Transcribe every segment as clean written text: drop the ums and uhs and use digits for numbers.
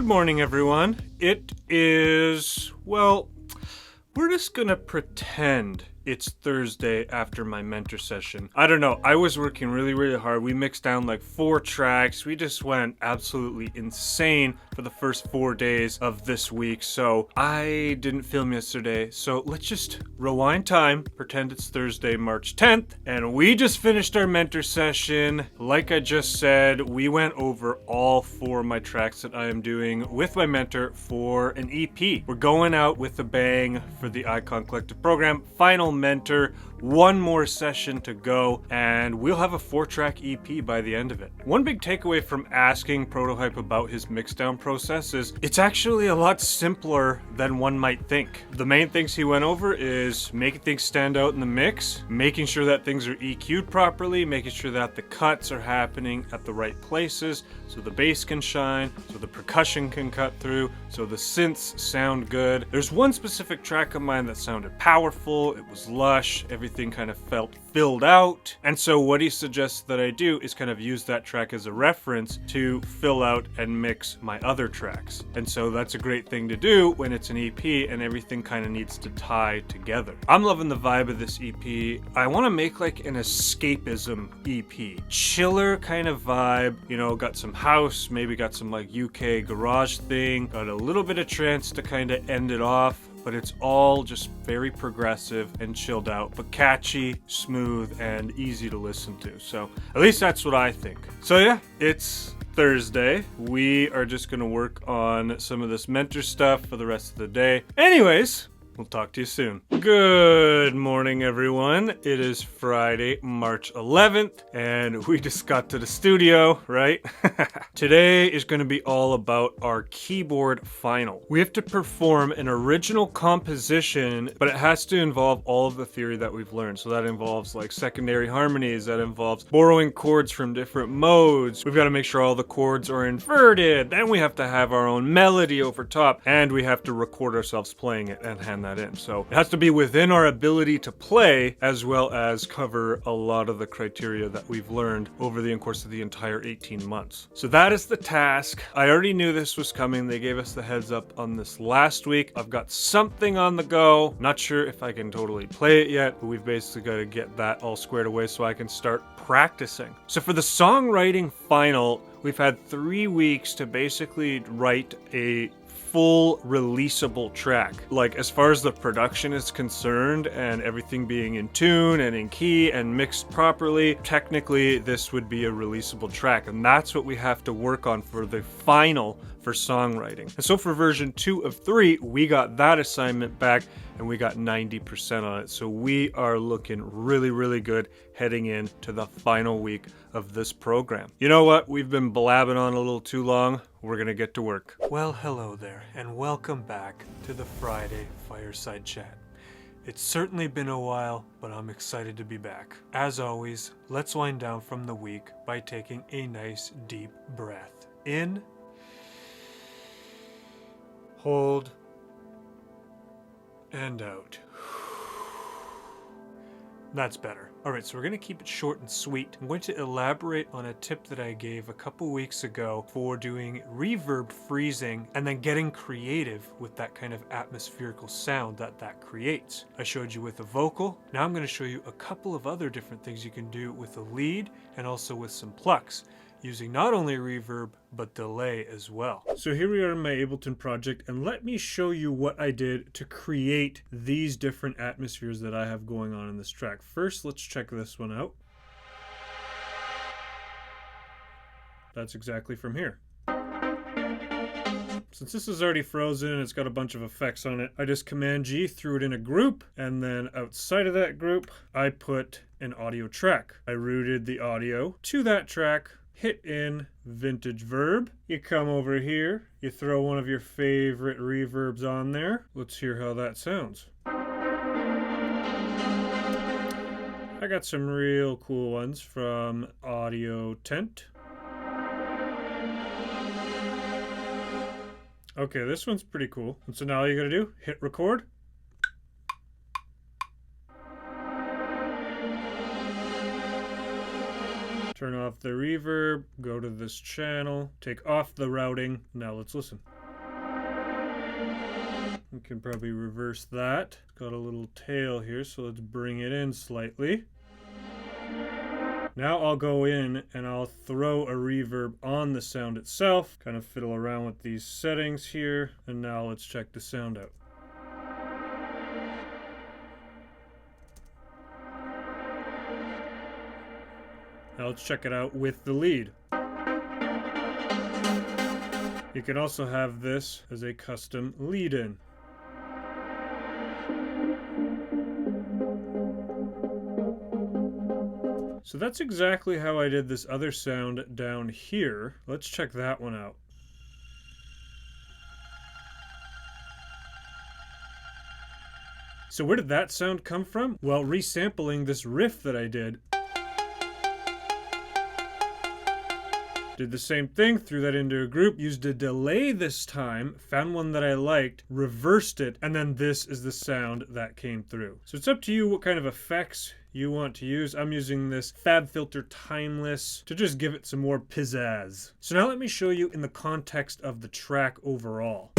Good morning, everyone. It is, well, we're just gonna pretend it's Thursday after my mentor session. I don't know, I was working really hard. We mixed down like 4 tracks. We just went absolutely insane for the first 4 days of this week. So I didn't film yesterday. So let's just rewind time, pretend it's Thursday, March 10th, and we just finished our mentor session. Like I just said, we went over all 4 of my tracks that I am doing with my mentor for an EP. We're going out with a bang for the Icon Collective program. Final mentor, 1 more session to go, and we'll have a 4-track EP by the end of it. One big takeaway from asking Prototype about his mixdown process is it's actually a lot simpler than one might think. The main things he went over is making things stand out in the mix, making sure that things are EQ'd properly, making sure that the cuts are happening at the right places so the bass can shine, so the percussion can cut through, so the synths sound good. There's one specific track of mine that sounded powerful, it was lush, everything kind of felt filled out, and so what he suggests that I do is kind of use that track as a reference to fill out and mix my other tracks. And so that's a great thing to do when it's an EP and everything kind of needs to tie together. I'm loving the vibe of this EP. I want to make like an escapism EP. Chiller kind of vibe, you know, got some house, maybe got some like UK garage thing, got a little bit of trance to kind of end it off, but it's all just very progressive and chilled out, but catchy, smooth, and easy to listen to. So at least that's what I think. So yeah, it's Thursday. We are just gonna work on some of this mentor stuff for the rest of the day. Anyways, we'll talk to you soon. Good morning, everyone. It is Friday, March 11th, and we just got to the studio, right? Today is going to be all about our keyboard final. We have to perform an original composition, but it has to involve all of the theory that we've learned. So that involves like secondary harmonies, that involves borrowing chords from different modes. We've got to make sure all the chords are inverted. Then we have to have our own melody over top, and we have to record ourselves playing it and hand that in. So it has to be within our ability to play, as well as cover a lot of the criteria that we've learned over the course of the entire 18 months. So that is the task. I already knew this was coming. They gave us the heads up on this last week. I've got something on the go. Not sure if I can totally play it yet, but we've basically got to get that all squared away so I can start practicing. So for the songwriting final, we've had 3 weeks to basically write a full releasable track. Like as far as the production is concerned and everything being in tune and in key and mixed properly, technically this would be a releasable track, and that's what we have to work on for the final for songwriting. And so for version 2 of 3, we got that assignment back and we got 90% on it. So we are looking really good heading into the final week of this program. You know what? We've been blabbing on a little too long. We're gonna get to work. Well, hello there, and welcome back to the Friday Fireside Chat. It's certainly been a while, but I'm excited to be back. As always, let's wind down from the week by taking a nice deep breath. In, hold, and out. That's better. Alright, so we're going to keep it short and sweet. I'm going to elaborate on a tip that I gave a couple weeks ago for doing reverb freezing and then getting creative with that kind of atmospherical sound that creates. I showed you with a vocal. Now I'm going to show you a couple of other different things you can do with a lead and also with some plucks, using not only reverb, but delay as well. So here we are in my Ableton project, and let me show you what I did to create these different atmospheres that I have going on in this track. First, let's check this one out. That's exactly from here. Since this is already frozen and it's got a bunch of effects on it, I just Command G, threw it in a group, and then outside of that group, I put an audio track. I routed the audio to that track, hit in vintage verb. You come over here, you throw one of your favorite reverbs on there. Let's hear how that sounds. I got some real cool ones from Audio Tent. Okay, this one's pretty cool. And so now all you gotta do, hit record. Turn off the reverb, go to this channel, take off the routing. Now let's listen. can probably reverse that. It's got a little tail here, so let's bring it in slightly. Now I'll go in and I'll throw a reverb on the sound itself, kind of fiddle around with these settings here, and now let's check the sound out. Now let's check it out with the lead. You can also have this as a custom lead-in. So that's exactly how I did this other sound down here. Let's check that one out. So where did that sound come from? Well, resampling this riff that I did. Did the same thing, threw that into a group, used a delay this time, found one that I liked, reversed it, and then this is the sound that came through. So it's up to you what kind of effects you want to use. I'm using this FabFilter Timeless to just give it some more pizzazz. So now let me show you in the context of the track overall.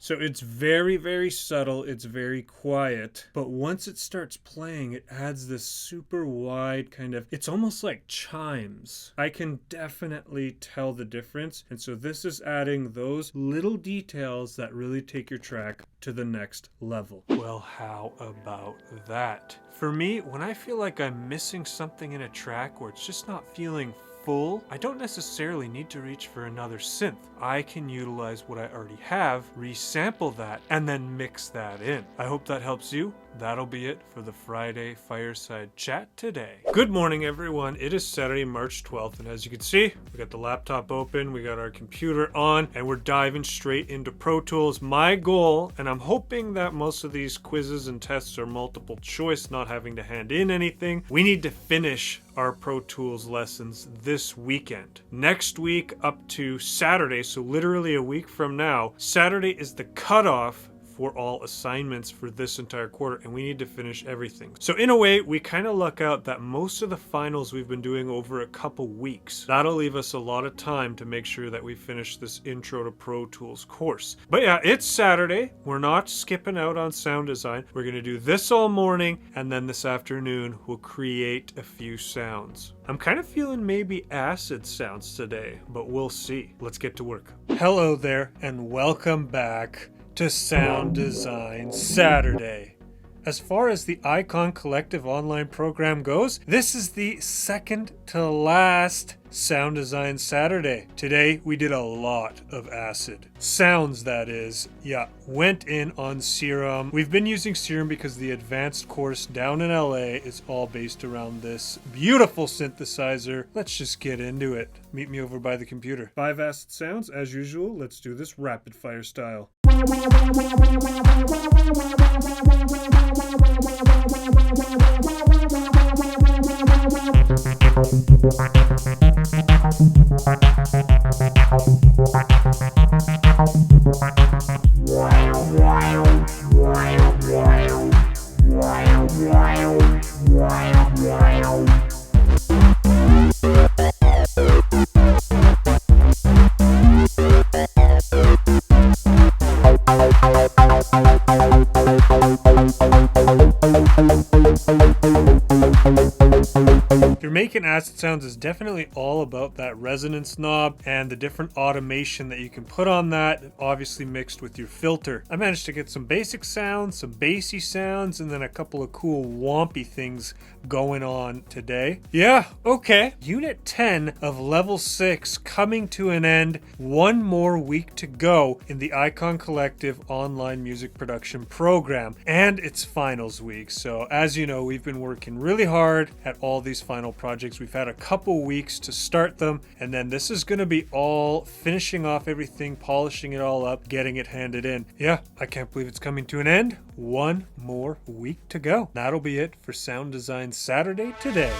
So it's very, very subtle, it's very quiet, but once it starts playing, it adds this super wide kind of, it's almost like chimes. I can definitely tell the difference, and so this is adding those little details that really take your track to the next level. Well, how about that? For me, when I feel like I'm missing something in a track or it's just not feeling full, I don't necessarily need to reach for another synth. I can utilize what I already have, resample that, and then mix that in. I hope that helps you. That'll be it for the Friday Fireside Chat today. Good morning, everyone. It is Saturday, March 12th, and as you can see, we got the laptop open, we got our computer on, and we're diving straight into Pro Tools. My goal, and I'm hoping that most of these quizzes and tests are multiple choice, not having to hand in anything. We need to finish our Pro Tools lessons this weekend. Next week up to Saturday, so literally a week from now, Saturday is the cutoff for all assignments for this entire quarter, and we need to finish everything. So in a way, we kind of luck out that most of the finals we've been doing over a couple weeks. That'll leave us a lot of time to make sure that we finish this Intro to Pro Tools course. But yeah, it's Saturday. We're not skipping out on sound design. We're gonna do this all morning, and then this afternoon, we'll create a few sounds. I'm kind of feeling maybe acid sounds today, but we'll see. Let's get to work. Hello there, and welcome back to Sound Design Saturday. As far as the Icon Collective online program goes, this is the second to last Sound Design Saturday. Today we did a lot of acid. Sounds, that is. Yeah, went in on Serum. We've been using Serum because the advanced course down in LA is all based around this beautiful synthesizer. Let's just get into it. Meet me over by the computer. 5 acid sounds, as usual. Let's do this rapid fire style. If you're making acid sounds, is definitely all about that resonance knob and the different automation that you can put on that, obviously mixed with your filter. I managed to get some basic sounds, some bassy sounds, and then a couple of cool wompy things going on today. Yeah, okay. Unit 10 of level 6 coming to an end. One more week to go in the Icon Collective online music production program, and it's finals week. So as you know, we've been working really hard at all these final projects. We've had a couple weeks to start them, and then this is going to be all finishing off everything, polishing it all up, getting it handed in. Yeah, I can't believe it's coming to an end. One more week to go. That'll be it for Sound Design Saturday today.